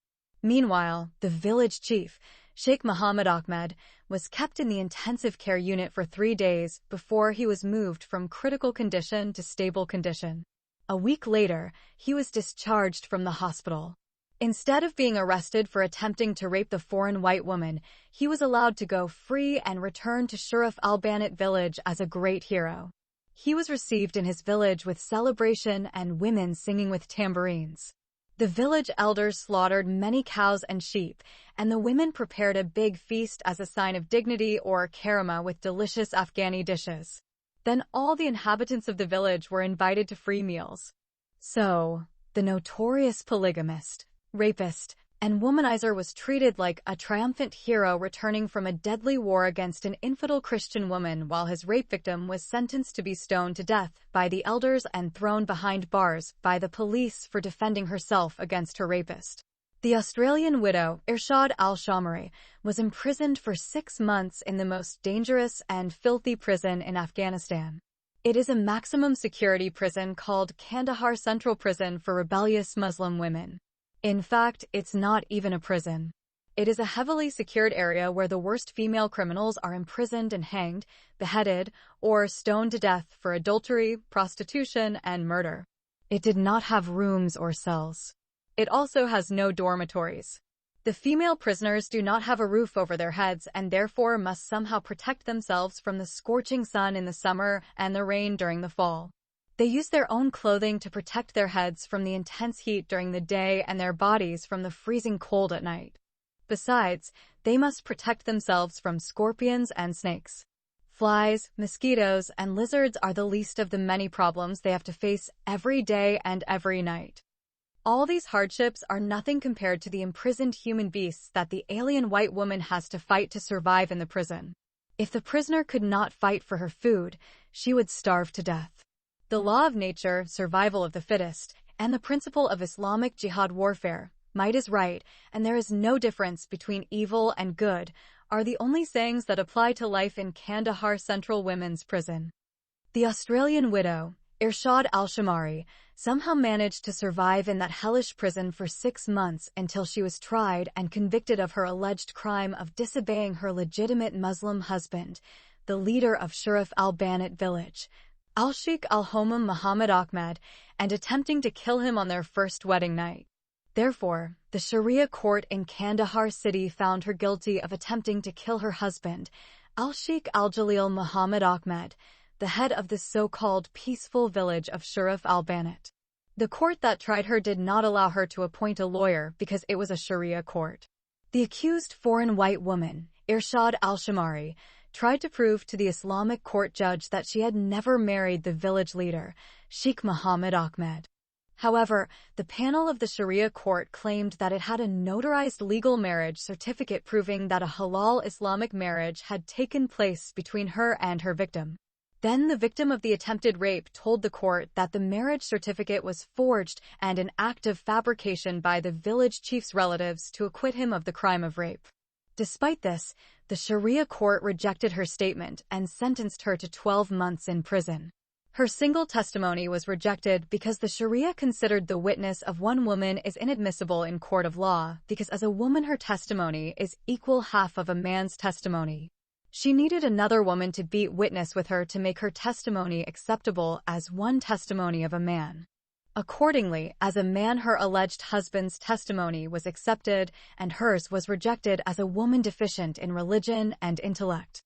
Meanwhile, the village chief, Sheikh Muhammad Ahmed, was kept in the intensive care unit for 3 days before he was moved from critical condition to stable condition. A week later, he was discharged from the hospital. Instead of being arrested for attempting to rape the foreign white woman, he was allowed to go free and return to Shuraf al-Banat village as a great hero. He was received in his village with celebration and women singing with tambourines. The village elders slaughtered many cows and sheep, and the women prepared a big feast as a sign of dignity or karama with delicious Afghani dishes. Then all the inhabitants of the village were invited to free meals. So, the notorious polygamist, rapist, and womanizer was treated like a triumphant hero returning from a deadly war against an infidel Christian woman, while his rape victim was sentenced to be stoned to death by the elders and thrown behind bars by the police for defending herself against her rapist. The Australian widow, Irshad al-Shamari, was imprisoned for 6 months in the most dangerous and filthy prison in Afghanistan. It is a maximum security prison called Kandahar Central Prison for rebellious Muslim women. In fact, it's not even a prison. It is a heavily secured area where the worst female criminals are imprisoned and hanged, beheaded, or stoned to death for adultery, prostitution, and murder. It did not have rooms or cells. It also has no dormitories. The female prisoners do not have a roof over their heads and therefore must somehow protect themselves from the scorching sun in the summer and the rain during the fall. They use their own clothing to protect their heads from the intense heat during the day and their bodies from the freezing cold at night. Besides, they must protect themselves from scorpions and snakes. Flies, mosquitoes, and lizards are the least of the many problems they have to face every day and every night. All these hardships are nothing compared to the imprisoned human beasts that the alien white woman has to fight to survive in the prison. If the prisoner could not fight for her food, she would starve to death. The law of nature, survival of the fittest, and the principle of Islamic jihad warfare, might is right, and there is no difference between evil and good, are the only sayings that apply to life in Kandahar Central Women's Prison. The Australian widow, Irshad al-Shamari, somehow managed to survive in that hellish prison for 6 months until she was tried and convicted of her alleged crime of disobeying her legitimate Muslim husband, the leader of Shuraf al-Banat village, al-Sheikh al-Homam Muhammad Ahmed, and attempting to kill him on their first wedding night. Therefore, the Sharia court in Kandahar city found her guilty of attempting to kill her husband, al-Sheikh al-Jalil Muhammad Ahmed, the head of the so-called peaceful village of Shuraf al-Banat. The court that tried her did not allow her to appoint a lawyer because it was a Sharia court. The accused foreign white woman, Irshad al-Shamari, tried to prove to the Islamic court judge that she had never married the village leader, Sheikh Muhammad Ahmed. However, the panel of the Sharia court claimed that it had a notarized legal marriage certificate proving that a halal Islamic marriage had taken place between her and her victim. Then the victim of the attempted rape told the court that the marriage certificate was forged and an act of fabrication by the village chief's relatives to acquit him of the crime of rape. Despite this, the Sharia court rejected her statement and sentenced her to 12 months in prison. Her single testimony was rejected because the Sharia considered the witness of one woman is inadmissible in court of law because as a woman her testimony is equal half of a man's testimony. She needed another woman to beat witness with her to make her testimony acceptable as one testimony of a man. Accordingly, as a man her alleged husband's testimony was accepted and hers was rejected as a woman deficient in religion and intellect.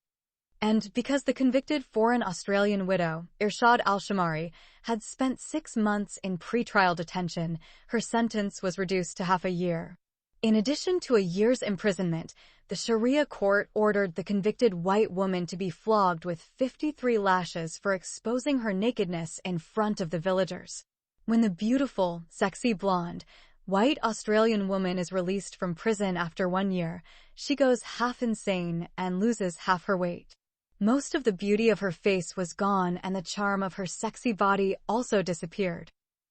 And because the convicted foreign Australian widow, Irshad al-Shamari, had spent 6 months in pre-trial detention, her sentence was reduced to half a year. In addition to a year's imprisonment, the Sharia court ordered the convicted white woman to be flogged with 53 lashes for exposing her nakedness in front of the villagers. When the beautiful, sexy blonde, White Australian woman is released from prison after 1 year. She goes half insane and loses half her weight. Most of the beauty of her face was gone and the charm of her sexy body also disappeared.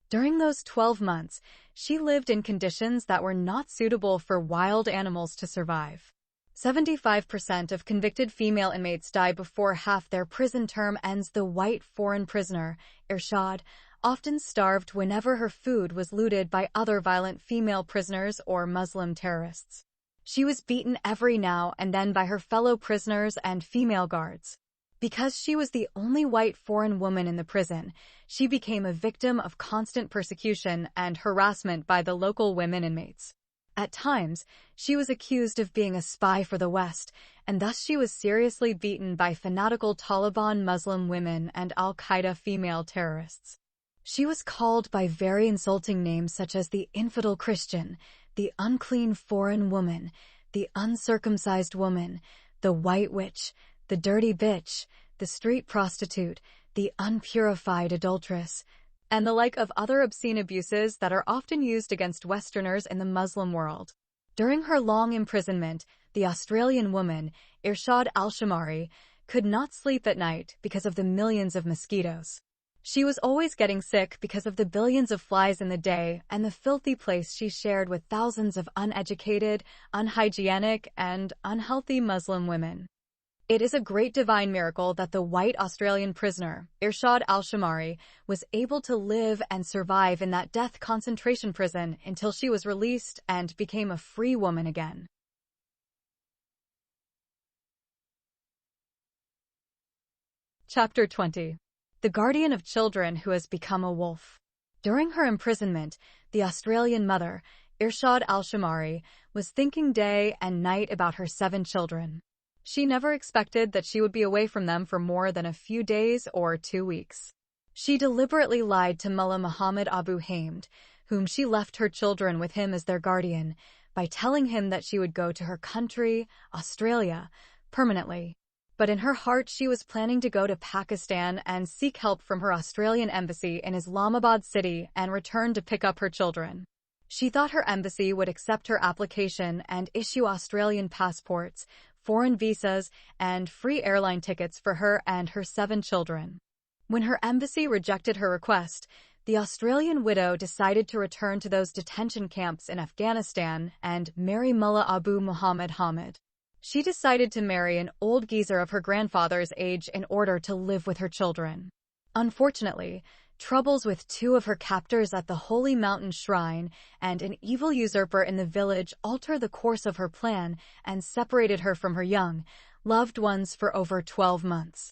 During those 12 months, she lived in conditions that were not suitable for wild animals to survive. 75% of convicted female inmates die before half their prison term ends. The white foreign prisoner, Irshad, often starved whenever her food was looted by other violent female prisoners or Muslim terrorists. She was beaten every now and then by her fellow prisoners and female guards. Because she was the only white foreign woman in the prison, she became a victim of constant persecution and harassment by the local women inmates. At times, she was accused of being a spy for the West, and thus she was seriously beaten by fanatical Taliban Muslim women and Al-Qaeda female terrorists. She was called by very insulting names such as the infidel Christian, the unclean foreign woman, the uncircumcised woman, the white witch, the dirty bitch, the street prostitute, the unpurified adulteress, and the like of other obscene abuses that are often used against Westerners in the Muslim world. During her long imprisonment, the Australian woman, Irshad Al-Shamari, could not sleep at night because of the millions of mosquitoes. She was always getting sick because of the billions of flies in the day and the filthy place she shared with thousands of uneducated, unhygienic, and unhealthy Muslim women. It is a great divine miracle that the white Australian prisoner, Irshad Al-Shamari, was able to live and survive in that death concentration prison until she was released and became a free woman again. Chapter 20. The Guardian of Children Who Has Become a Wolf. During her imprisonment, the Australian mother, Irshad Al-Shamari, was thinking day and night about her 7 children. She never expected that she would be away from them for more than a few days or 2 weeks. She deliberately lied to Mullah Muhammad Abu Hamid, whom she left her children with him as their guardian, by telling him that she would go to her country, Australia, permanently. But in her heart she was planning to go to Pakistan and seek help from her Australian embassy in Islamabad city and return to pick up her children. She thought her embassy would accept her application and issue Australian passports, foreign visas, and free airline tickets for her and her 7 children. When her embassy rejected her request, the Australian widow decided to return to those detention camps in Afghanistan and marry Mullah Abu Muhammad Hamid. She decided to marry an old geezer of her grandfather's age in order to live with her children. Unfortunately, troubles with 2 of her captors at the Holy Mountain Shrine and an evil usurper in the village altered the course of her plan and separated her from her young, loved ones for over 12 months.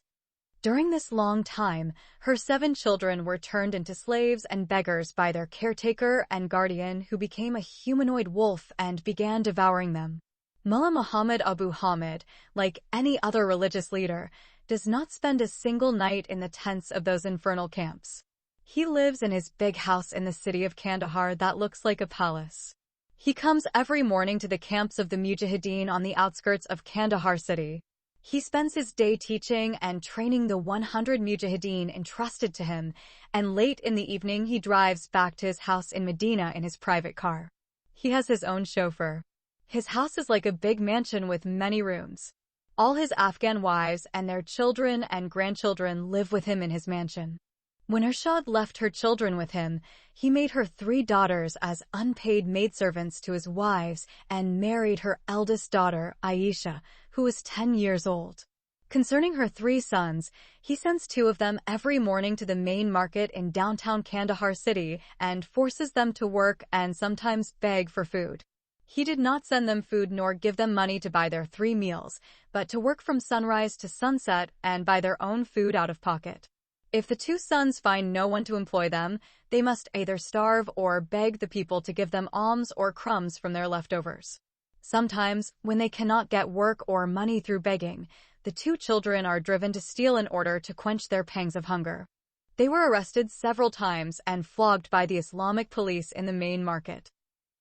During this long time, her 7 children were turned into slaves and beggars by their caretaker and guardian, who became a humanoid wolf and began devouring them. Mullah Muhammad Abu Hamid, like any other religious leader, does not spend a single night in the tents of those infernal camps. He lives in his big house in the city of Kandahar that looks like a palace. He comes every morning to the camps of the Mujahideen on the outskirts of Kandahar city. He spends his day teaching and training the 100 Mujahideen entrusted to him, and late in the evening he drives back to his house in Medina in his private car. He has his own chauffeur. His house is like a big mansion with many rooms. All his Afghan wives and their children and grandchildren live with him in his mansion. When Irshad left her children with him, he made her 3 daughters as unpaid maidservants to his wives and married her eldest daughter, Aisha, who was 10 years old. Concerning her 3 sons, he sends 2 of them every morning to the main market in downtown Kandahar city and forces them to work and sometimes beg for food. He did not send them food nor give them money to buy their 3 meals, but to work from sunrise to sunset and buy their own food out of pocket. If the 2 sons find no one to employ them, they must either starve or beg the people to give them alms or crumbs from their leftovers. Sometimes, when they cannot get work or money through begging, the 2 children are driven to steal in order to quench their pangs of hunger. They were arrested several times and flogged by the Islamic police in the main market.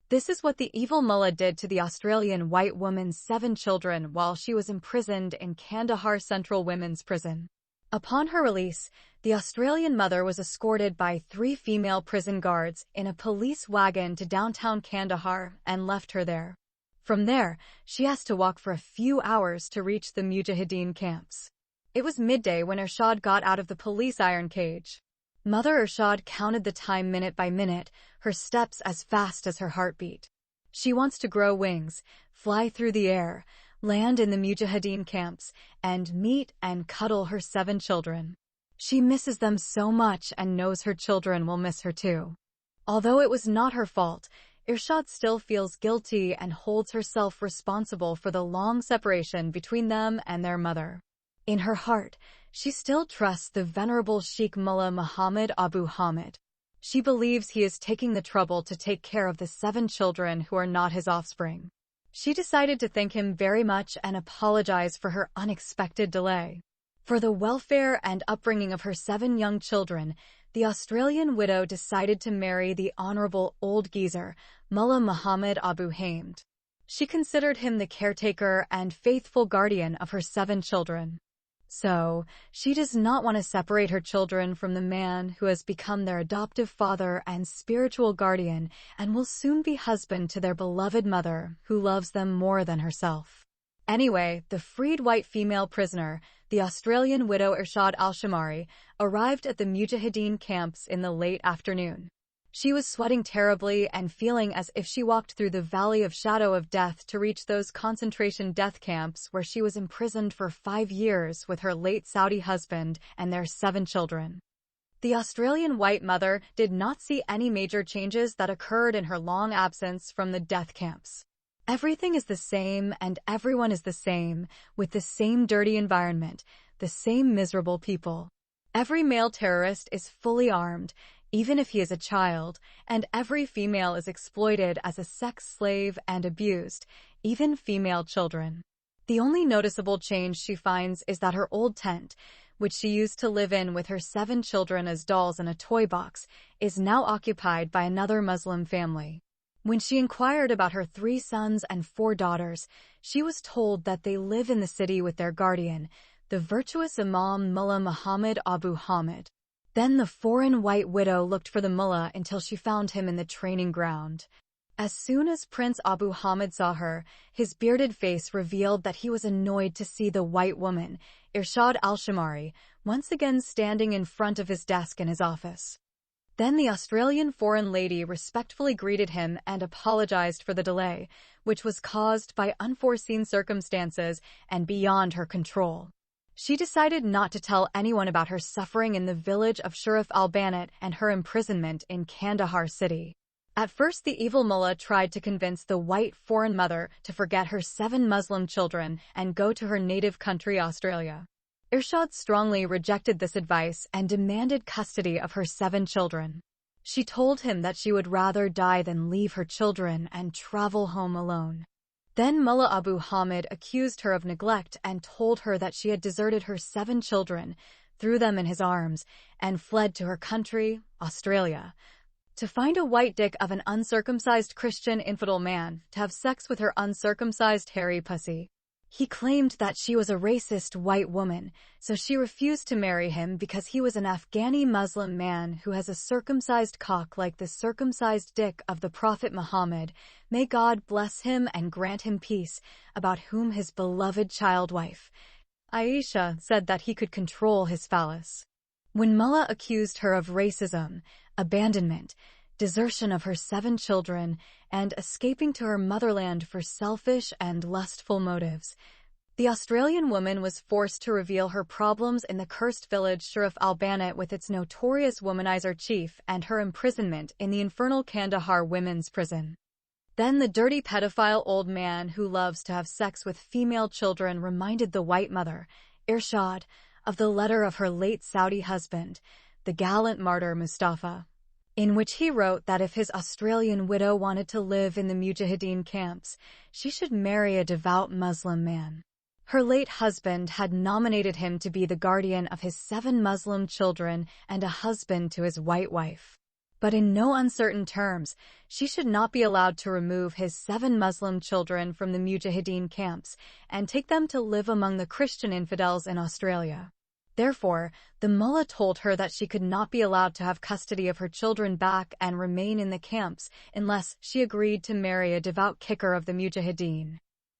This is what the evil mullah did to the Australian white woman's 7 children while she was imprisoned in Kandahar Central Women's Prison. Upon her release, the Australian mother was escorted by 3 female prison guards in a police wagon to downtown Kandahar and left her there. From there, she has to walk for a few hours to reach the Mujahideen camps. It was midday when Irshad got out of the police iron cage. Mother Irshad counted the time minute by minute, her steps as fast as her heartbeat. She wants to grow wings, fly through the air, land in the Mujahideen camps, and meet and cuddle her 7 children. She misses them so much and knows her children will miss her too. Although it was not her fault, Irshad still feels guilty and holds herself responsible for the long separation between them and their mother. In her heart, she still trusts the venerable Sheikh Mullah Muhammad Abu Hamid. She believes he is taking the trouble to take care of the 7 children who are not his offspring. She decided to thank him very much and apologize for her unexpected delay. For the welfare and upbringing of her 7 young children, the Australian widow decided to marry the honorable old geezer, Mullah Muhammad Abu Hamid. She considered him the caretaker and faithful guardian of her 7 children. So, she does not want to separate her children from the man who has become their adoptive father and spiritual guardian and will soon be husband to their beloved mother, who loves them more than herself. Anyway, the freed white female prisoner, the Australian widow Irshad Al-Shamari, arrived at the Mujahideen camps in the late afternoon. She was sweating terribly and feeling as if she walked through the valley of shadow of death to reach those concentration death camps where she was imprisoned for 5 years with her late Saudi husband and their 7 children. The Australian white mother did not see any major changes that occurred in her long absence from the death camps. Everything is the same and everyone is the same, with the same dirty environment, the same miserable people. Every male terrorist is fully armed, even if he is a child, and every female is exploited as a sex slave and abused, even female children. The only noticeable change she finds is that her old tent, which she used to live in with her 7 children as dolls in a toy box, is now occupied by another Muslim family. When she inquired about her 3 sons and 4 daughters, she was told that they live in the city with their guardian, the virtuous Imam Mullah Muhammad Abu Hamid. Then the foreign white widow looked for the mullah until she found him in the training ground. As soon as Prince Abu Hamid saw her, his bearded face revealed that he was annoyed to see the white woman, Irshad Al-Shamari, once again standing in front of his desk in his office. Then the Australian foreign lady respectfully greeted him and apologized for the delay, which was caused by unforeseen circumstances and beyond her control. She decided not to tell anyone about her suffering in the village of Sharif al-Banat and her imprisonment in Kandahar city. At first, the evil mullah tried to convince the white foreign mother to forget her 7 Muslim children and go to her native country, Australia. Irshad strongly rejected this advice and demanded custody of her 7 children. She told him that she would rather die than leave her children and travel home alone. Then Mullah Abu Hamid accused her of neglect and told her that she had deserted her 7 children, threw them in his arms, and fled to her country, Australia, to find a white dick of an uncircumcised Christian infidel man, to have sex with her uncircumcised hairy pussy. He claimed that she was a racist white woman, so she refused to marry him because he was an Afghani Muslim man who has a circumcised cock like the circumcised dick of the Prophet Muhammad, may God bless him and grant him peace, about whom his beloved child wife, Aisha, said that he could control his phallus. When Mullah accused her of racism, abandonment, desertion of her 7 children, and escaping to her motherland for selfish and lustful motives, the Australian woman was forced to reveal her problems in the cursed village Sharif al-Banat with its notorious womanizer chief and her imprisonment in the infernal Kandahar women's prison. Then the dirty pedophile old man who loves to have sex with female children reminded the white mother, Irshad, of the letter of her late Saudi husband, the gallant martyr Mustafa, in which he wrote that if his Australian widow wanted to live in the Mujahideen camps, she should marry a devout Muslim man. Her late husband had nominated him to be the guardian of his 7 Muslim children and a husband to his white wife. But in no uncertain terms, she should not be allowed to remove his 7 Muslim children from the Mujahideen camps and take them to live among the Christian infidels in Australia. Therefore, the mullah told her that she could not be allowed to have custody of her children back and remain in the camps unless she agreed to marry a devout kicker of the Mujahideen.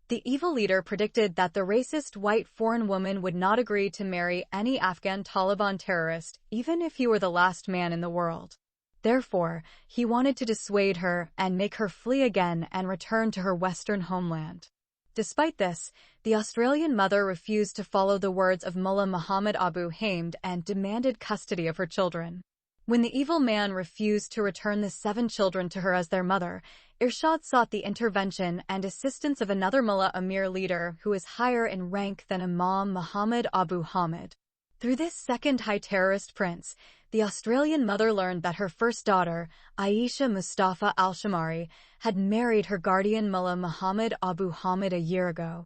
The evil leader predicted that the racist white foreign woman would not agree to marry any Afghan Taliban terrorist, even if he were the last man in the world. Therefore, he wanted to dissuade her and make her flee again and return to her Western homeland. Despite this, the Australian mother refused to follow the words of Mullah Muhammad Abu Hamid and demanded custody of her children. When the evil man refused to return the 7 children to her as their mother, Irshad sought the intervention and assistance of another Mullah Amir leader who is higher in rank than Imam Muhammad Abu Hamid. Through this second high terrorist prince, the Australian mother learned that her first daughter, Aisha Mustafa al-Shamari, had married her guardian Mullah Muhammad Abu Hamid a year ago.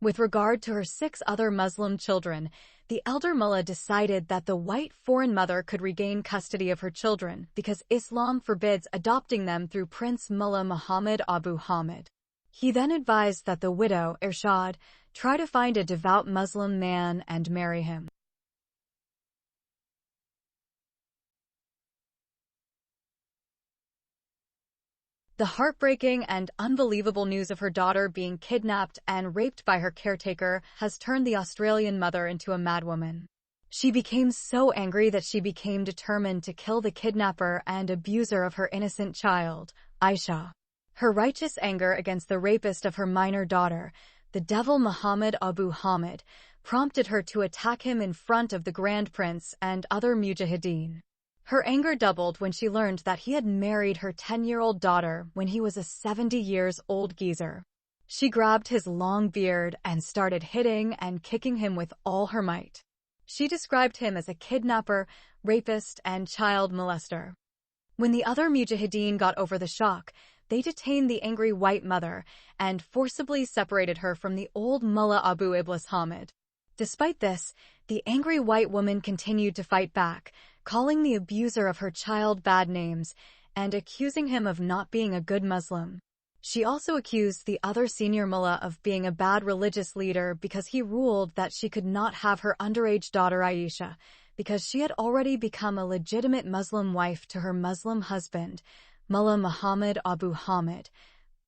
With regard to her 6 other Muslim children, the elder mullah decided that the white foreign mother could regain custody of her children because Islam forbids adopting them through Prince Mullah Muhammad Abu Hamid. He then advised that the widow, Irshad, try to find a devout Muslim man and marry him. The heartbreaking and unbelievable news of her daughter being kidnapped and raped by her caretaker has turned the Australian mother into a madwoman. She became so angry that she became determined to kill the kidnapper and abuser of her innocent child, Aisha. Her righteous anger against the rapist of her minor daughter, the devil Muhammad Abu Hamid, prompted her to attack him in front of the Grand Prince and other Mujahideen. Her anger doubled when she learned that he had married her 10-year-old daughter when he was a 70-year-old geezer. She grabbed his long beard and started hitting and kicking him with all her might. She described him as a kidnapper, rapist, and child molester. When the other Mujahideen got over the shock, they detained the angry white mother and forcibly separated her from the old Mullah Abu Iblis Hamid. Despite this, the angry white woman continued to fight back, calling the abuser of her child bad names and accusing him of not being a good Muslim. She also accused the other senior mullah of being a bad religious leader because he ruled that she could not have her underage daughter Aisha because she had already become a legitimate Muslim wife to her Muslim husband, Mullah Muhammad Abu Hamid,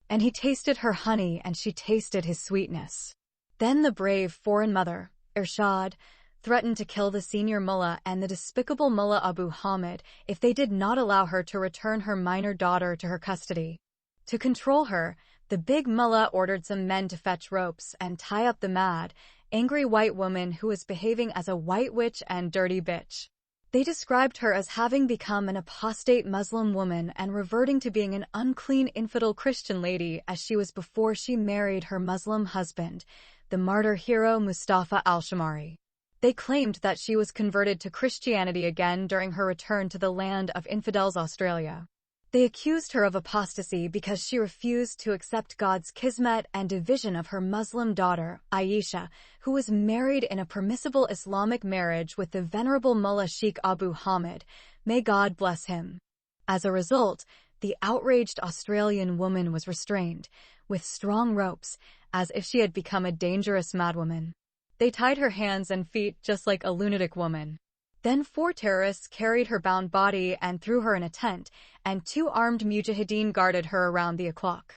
and he tasted her honey and she tasted his sweetness. Then the brave foreign mother, Irshad, threatened to kill the senior mullah and the despicable Mullah Abu Hamid if they did not allow her to return her minor daughter to her custody. To control her, the big mullah ordered some men to fetch ropes and tie up the mad, angry white woman who was behaving as a white witch and dirty bitch. They described her as having become an apostate Muslim woman and reverting to being an unclean infidel Christian lady as she was before she married her Muslim husband, the martyr hero Mustafa al-Shamari. They claimed that she was converted to Christianity again during her return to the land of infidels Australia. They accused her of apostasy because she refused to accept God's kismet and division of her Muslim daughter, Aisha, who was married in a permissible Islamic marriage with the venerable Mullah Sheikh Abu Hamid, may God bless him. As a result, the outraged Australian woman was restrained, with strong ropes, as if she had become a dangerous madwoman. They tied her hands and feet just like a lunatic woman. Then 4 terrorists carried her bound body and threw her in a tent, and 2 armed Mujahideen guarded her around the clock.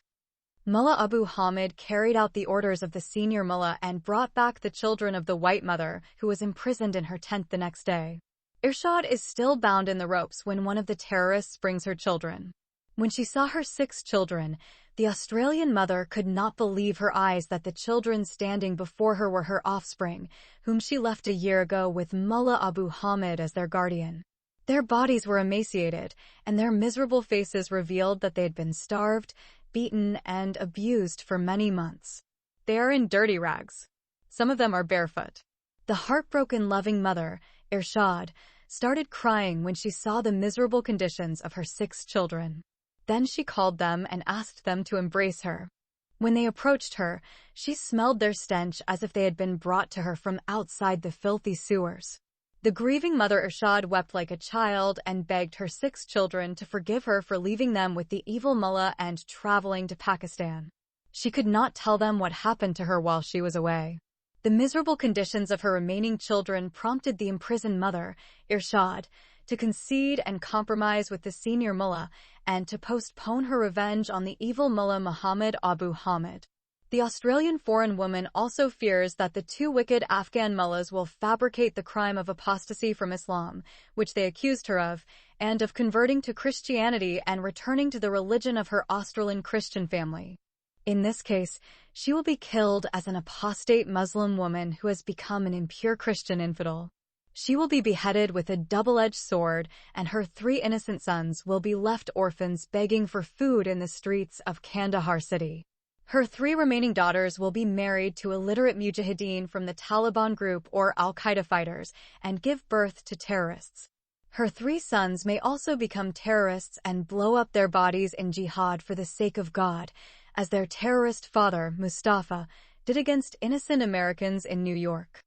Mullah Abu Hamid carried out the orders of the senior mullah and brought back the children of the white mother, who was imprisoned in her tent the next day. Irshad is still bound in the ropes when one of the terrorists brings her children. When she saw her 6 children, the Australian mother could not believe her eyes that the children standing before her were her offspring, whom she left a year ago with Mullah Abu Hamid as their guardian. Their bodies were emaciated, and their miserable faces revealed that they had been starved, beaten, and abused for many months. They are in dirty rags. Some of them are barefoot. The heartbroken, loving mother, Irshad, started crying when she saw the miserable conditions of her 6 children. Then she called them and asked them to embrace her. When they approached her, she smelled their stench as if they had been brought to her from outside the filthy sewers. The grieving mother Irshad wept like a child and begged her 6 children to forgive her for leaving them with the evil mullah and traveling to Pakistan. She could not tell them what happened to her while she was away. The The miserable conditions of her remaining children prompted the imprisoned mother, Irshad, to concede and compromise with the senior mullah and to postpone her revenge on the evil mullah Muhammad Abu Hamid. The Australian foreign woman also fears that the two wicked Afghan mullahs will fabricate the crime of apostasy from Islam, which they accused her of, and of converting to Christianity and returning to the religion of her Australian Christian family. In this case, she will be killed as an apostate Muslim woman who has become an impure Christian infidel. She will be beheaded with a double-edged sword, and her 3 innocent sons will be left orphans begging for food in the streets of Kandahar city. Her 3 remaining daughters will be married to illiterate mujahideen from the Taliban group or Al-Qaeda fighters and give birth to terrorists. Her 3 sons may also become terrorists and blow up their bodies in jihad for the sake of God, as their terrorist father, Mustafa, did against innocent Americans in New York.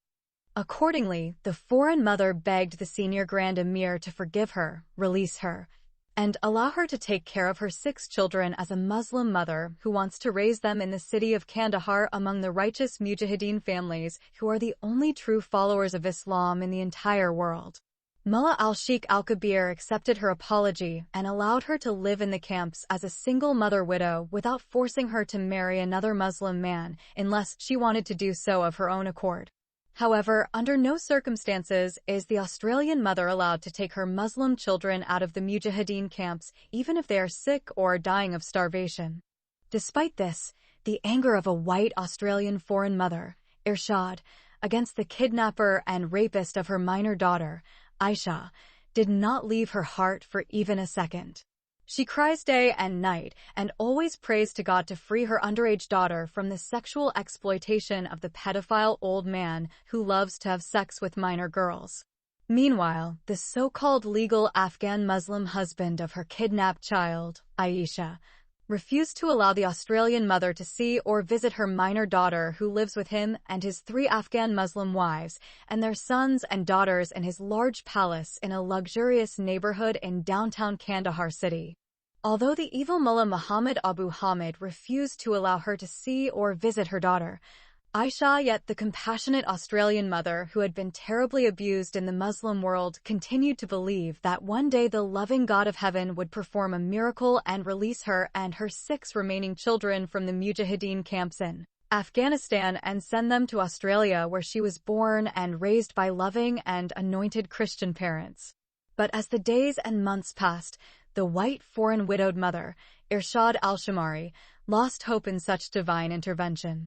Accordingly, the foreign mother begged the senior Grand Emir to forgive her, release her, and allow her to take care of her 6 children as a Muslim mother who wants to raise them in the city of Kandahar among the righteous mujahideen families who are the only true followers of Islam in the entire world. Mullah al-Sheikh al-Kabir accepted her apology and allowed her to live in the camps as a single mother widow without forcing her to marry another Muslim man unless she wanted to do so of her own accord. However, under no circumstances is the Australian mother allowed to take her Muslim children out of the mujahideen camps, even if they are sick or dying of starvation. Despite this, the anger of a white Australian foreign mother, Irshad, against the kidnapper and rapist of her minor daughter, Aisha, did not leave her heart for even a second. She cries day and night and always prays to God to free her underage daughter from the sexual exploitation of the pedophile old man who loves to have sex with minor girls. Meanwhile, the so-called legal Afghan Muslim husband of her kidnapped child, Aisha, refused to allow the Australian mother to see or visit her minor daughter who lives with him and his 3 Afghan Muslim wives and their sons and daughters in his large palace in a luxurious neighborhood in downtown Kandahar city. Although the evil mullah Muhammad Abu Hamid refused to allow her to see or visit her daughter, Aisha, yet the compassionate Australian mother who had been terribly abused in the Muslim world, continued to believe that one day the loving God of heaven would perform a miracle and release her and her 6 remaining children from the mujahideen camps in Afghanistan and send them to Australia, where she was born and raised by loving and anointed Christian parents. But as the days and months passed, the white foreign widowed mother, Irshad al-Shamari, lost hope in such divine intervention.